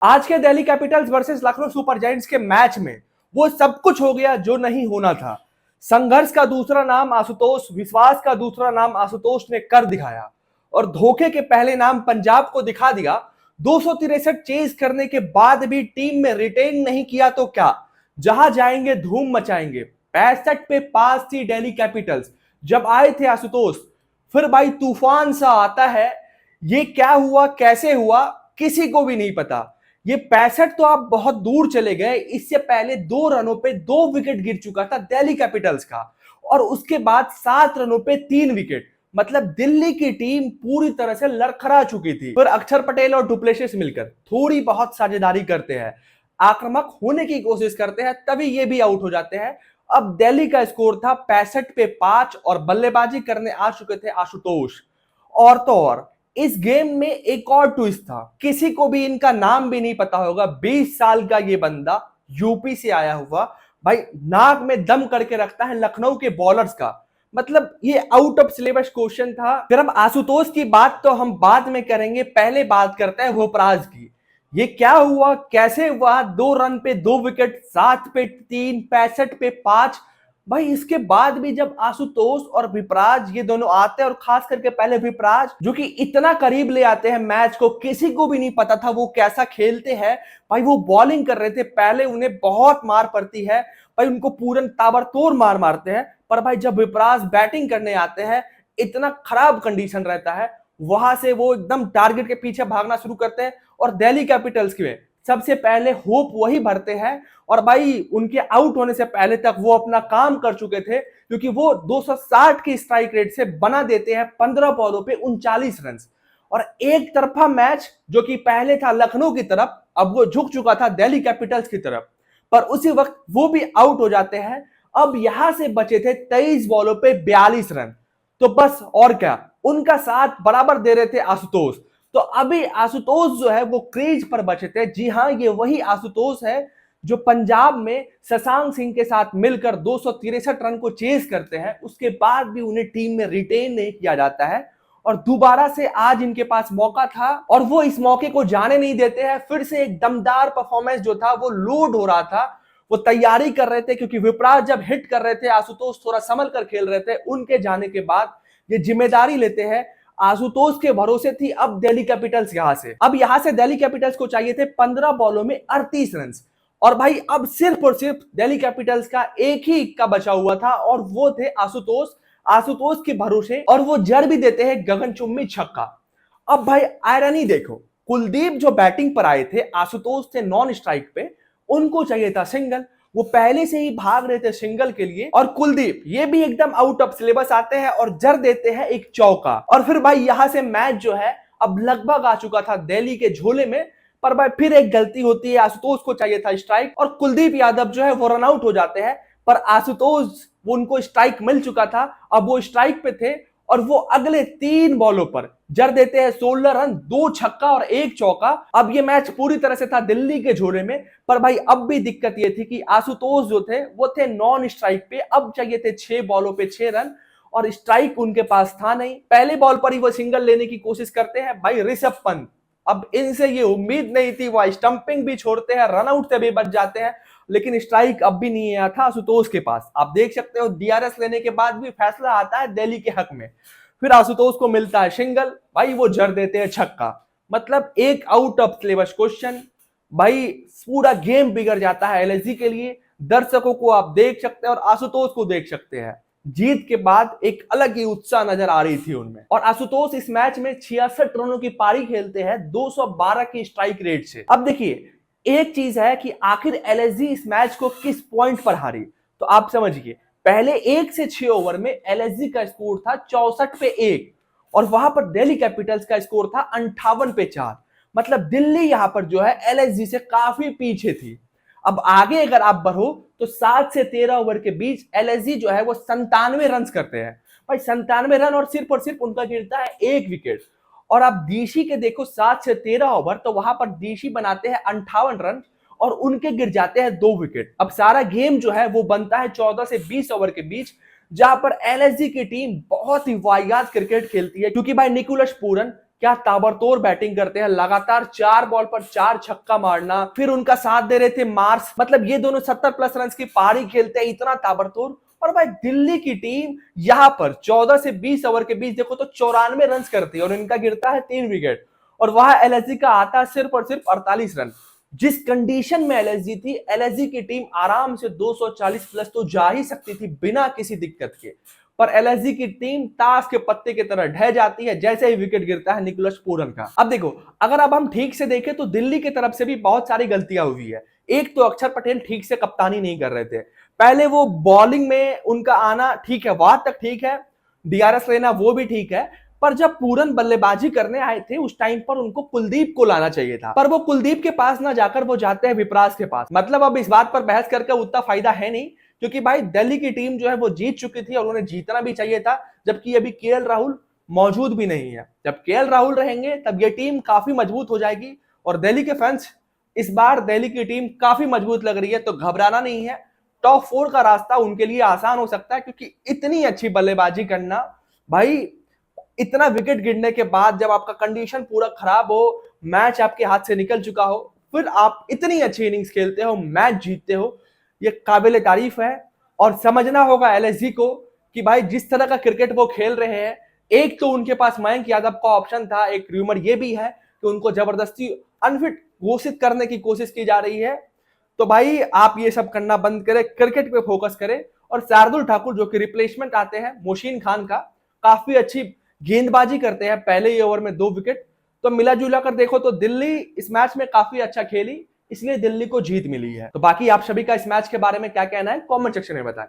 आज के Delhi Capitals versus Lucknow super giants के मैच में वो सब कुछ हो गया जो नहीं होना था। संघर्ष का दूसरा नाम आशुतोष, विश्वास का दूसरा नाम आशुतोष ने कर दिखाया और धोखे के पहले नाम पंजाब को दिखा दिया। 263 चेज करने के बाद भी टीम में रिटेन नहीं किया तो क्या, जहां जाएंगे धूम मचाएंगे। 65 पे पास थी दिल्ली कैपिटल्स जब आए थे आशुतोष। फिर भाई तूफान सा आता है। ये क्या हुआ, कैसे हुआ, किसी को भी नहीं पता। ये 65 तो आप बहुत दूर चले गए, इससे पहले 2 रनों पे 2 विकेट गिर चुका था दिल्ली कैपिटल्स का और उसके बाद 7 रनों पे 3 विकेट। मतलब दिल्ली की टीम पूरी तरह से लड़खड़ा चुकी थी। फिर अक्षर पटेल और डुप्लेसिस मिलकर थोड़ी बहुत साझेदारी करते हैं, आक्रामक होने की कोशिश करते हैं, तभी ये भी आउट हो जाते हैं। अब दिल्ली का स्कोर था 65 पे 5 और बल्लेबाजी करने आ चुके थे आशुतोष। और तो और इस गेम में एक और ट्विस्ट था, किसी को भी इनका नाम भी नहीं पता होगा। 20 साल का ये बंदा, यूपी से आया हुआ, भाई नाक में दम करके रखता है लखनऊ के बॉलर्स का। मतलब ये आउट ऑफ सिलेबस क्वेश्चन था। फिर हम आशुतोष की बात तो हम बाद में करेंगे, पहले बात करते हैं भोपराज की। ये क्या हुआ, कैसे हुआ? 2 रन पे 2 विकेट, 7 पे 3, 65 पे 5। भाई इसके बाद भी जब आशुतोष और विपराज ये दोनों आते हैं, और खास करके पहले विपराज जो कि इतना करीब ले आते हैं मैच को, किसी को भी नहीं पता था वो कैसा खेलते हैं। भाई वो बॉलिंग कर रहे थे, पहले उन्हें बहुत मार पड़ती है, भाई उनको पूरन ताबड़तोड़ मार मारते हैं। पर भाई जब विपराज बैटिंग करने आते हैं, इतना खराब कंडीशन रहता है, वहां से वो एकदम टारगेट के पीछे भागना शुरू करते हैं और दिल्ली कैपिटल्स के सबसे पहले होप वही भरते हैं। और भाई उनके आउट होने से पहले तक वो अपना काम कर चुके थे, क्योंकि वो 260 की स्ट्राइक रेट से बना देते हैं 15 बॉलों पे 39 रन। और एक तरफा मैच जो कि पहले था लखनऊ की तरफ, अब वो झुक चुका था दिल्ली कैपिटल्स की तरफ, पर उसी वक्त वो भी आउट हो जाते हैं। अब यहां से बचे थे 23 बॉलों पे 42 रन। तो बस और क्या, उनका साथ बराबर दे रहे थे आशुतोष। तो अभी आशुतोष जो है वो क्रीज पर बचे थे। जी हां, ये वही आशुतोष है जो पंजाब में शशांक सिंह के साथ मिलकर 263 रन को चेज करते हैं, उसके बाद भी उन्हें टीम में रिटेन नहीं किया जाता है। और दोबारा से आज इनके पास मौका था और वो इस मौके को जाने नहीं देते हैं। फिर से एक दमदार परफॉर्मेंस जो था वो लोड हो रहा था, वो तैयारी कर रहे थे, क्योंकि विपराज जब हिट कर रहे थे, आशुतोष थोड़ा संभल कर खेल रहे थे। उनके जाने के बाद ये जिम्मेदारी लेते हैं। आशुतोष के भरोसे थी अब दिल्ली कैपिटल्स। यहां से दिल्ली कैपिटल्स को चाहिए थे 15 बॉलों में 38 रन। और भाई अब सिर्फ और सिर्फ दिल्ली कैपिटल्स का एक ही इक्का बचा हुआ था और वो थे आशुतोष। आशुतोष के भरोसे, और वो जड़ भी देते हैं गगनचुंबी छक्का। अब भाई आयरनी देखो, कुलदीप जो बैटिंग पर आए थे, आशुतोष थे नॉन स्ट्राइक पे, उनको चाहिए था सिंगल। वो पहले से ही भाग रहे थे सिंगल के लिए, और कुलदीप ये भी एकदम आउट ऑफ सिलेबस आते हैं और जड़ देते हैं एक चौका। और फिर भाई यहां से मैच जो है अब लगभग आ चुका था दिल्ली के झोले में। पर भाई फिर एक गलती होती है, आशुतोष को चाहिए था स्ट्राइक और कुलदीप यादव जो है वो रन आउट हो जाते हैं। पर आशुतोष, वो उनको स्ट्राइक मिल चुका था, अब वो स्ट्राइक पे थे और वो अगले 3 बॉलों पर जड़ देते हैं 16 रन, 2 छक्का और 1 चौका। अब ये मैच पूरी तरह से था दिल्ली के झोले में। पर भाई अब भी दिक्कत ये थी कि आशुतोष जो थे वो थे नॉन स्ट्राइक पे, अब चाहिए थे 6 बॉलों पे 6 रन और स्ट्राइक उनके पास था नहीं। पहले बॉल पर ही वो सिंगल लेने की कोशिश करते हैं भाई ऋषभ पंत। अब इनसे ये उम्मीद नहीं थी, वह स्टंपिंग भी छोड़ते हैं, रन आउट से भी बच जाते हैं, लेकिन स्ट्राइक अब भी नहीं आया था आशुतोष के पास। आप देख सकते हो डीआरएस लेने के बाद भी फैसला आता है दिल्ली के हक में। फिर आशुतोष को मिलता है सिंगल, भाई वो जड़ देते हैं छक्का। मतलब एक आउट ऑफ सिलेबस क्वेश्चन, भाई पूरा गेम बिगड़ जाता है एलएसजी के लिए। दर्शकों को आप देख सकते हैं और आशुतोष को देख सकते हैं, जीत के बाद एक अलग ही उत्साह नजर आ रही थी उनमें। और आशुतोष इस मैच में 66 रनों की पारी खेलते हैं 212 की स्ट्राइक रेट से। अब देखिए, एक चीज है कि आखिर एलएसजी इस मैच को किस पॉइंट पर हारी, तो आप समझिए। पहले 1 से 6 ओवर में एलएसजी का स्कोर था 64 पे 1 और वहां पर दिल्ली कैपिटल्स का स्कोर था 58 पे 4। मतलब दिल्ली यहां पर जो है एलएसजी से काफी पीछे थी। अब आगे अगर आप बढ़ो तो 7 से 13 ओवर के बीच एलएसजी जो है वो 97 रन करते हैं। भाई 97 रन और सिर्फ उनका गिरता है 1 विकेट। और आप डीसी के देखो 7 से 13 ओवर, तो वहां पर डीसी बनाते हैं 58 रन और उनके गिर जाते हैं 2 विकेट। अब सारा गेम जो है वो बनता है 14 से 20 ओवर के बीच, जहां पर एलएसजी की टीम बहुत ही वाहियात क्रिकेट खेलती है, क्योंकि भाई निकोलस पूरन क्या ताबड़तोड़ बैटिंग करते हैं, लगातार 4 बॉल पर 4 छक्का मारना, फिर उनका साथ दे रहे थे मार्स, मतलब ये दोनों 70 प्लस रन की पारी खेलते हैं, इतना ताबड़तोड़। और भाई दिल्ली की टीम यहां पर 14 से 20 ओवर के बीच देखो तो 94 रन करती है और इनका गिरता है 3 विकेट, और वहां एलएसजी का आता है सिर्फ और सिर्फ 48 रन। जिस कंडीशन में एलएसजी थी, एलएसजी की टीम आराम से 240 प्लस तो जा ही सकती थी बिना किसी दिक्कत के, पर एलएसजी की टीम ताश के पत्ते की तरह ढह जाती है जैसे ही विकेट गिरता है निकोलस पूरन का। अब देखो, अगर अब हम ठीक से देखें तो दिल्ली की तरफ से भी बहुत सारी गलतियां हुई है। एक तो अक्षर पटेल ठीक से कप्तानी नहीं कर रहे थे। पहले वो बॉलिंग में उनका आना ठीक है, वहां तक ठीक है, डीआरएस लेना वो भी ठीक है, पर जब पूरन बल्लेबाजी करने आए थे उस टाइम पर उनको कुलदीप को लाना चाहिए था, पर वो कुलदीप के पास ना जाकर वो जाते हैं विपराज के पास। मतलब अब इस बात पर बहस करके उतना फायदा है नहीं, क्योंकि भाई दिल्ली की टीम जो है वो जीत चुकी थी और उन्हें जीतना भी चाहिए था, जबकि अभी केएल राहुल मौजूद भी नहीं है। जब केएल राहुल रहेंगे तब ये टीम काफी मजबूत हो जाएगी, और दिल्ली के फैंस इस बार दिल्ली की टीम काफी मजबूत लग रही है, तो घबराना नहीं है। टॉप 4 का रास्ता उनके लिए आसान हो सकता है, क्योंकि इतनी अच्छी बल्लेबाजी करना, भाई इतना विकेट गिरने के बाद जब आपका कंडीशन पूरा खराब हो, मैच आपके हाथ से निकल चुका हो, फिर आप इतनी अच्छी इनिंग्स खेलते हो, मैच जीतते हो, ये काबिल तारीफ है। और समझना होगा एलएसजी को कि भाई जिस तरह का क्रिकेट वो खेल रहे हैं, एक तो उनके पास मयंक यादव का ऑप्शन था, एक रूमर ये भी है कि उनको जबरदस्ती अनफिट घोषित करने की कोशिश की जा रही है। तो भाई आप ये सब करना बंद करें, क्रिकेट पे फोकस करें। और शार्दुल ठाकुर जो कि रिप्लेसमेंट आते हैं मोशीन खान का, काफी अच्छी गेंदबाजी करते हैं, पहले ही ओवर में 2 विकेट। तो मिला जुला कर देखो तो दिल्ली इस मैच में काफी अच्छा खेली, इसलिए दिल्ली को जीत मिली है। तो बाकी आप सभी का इस मैच के बारे में क्या कहना है, कमेंट सेक्शन में बताएं।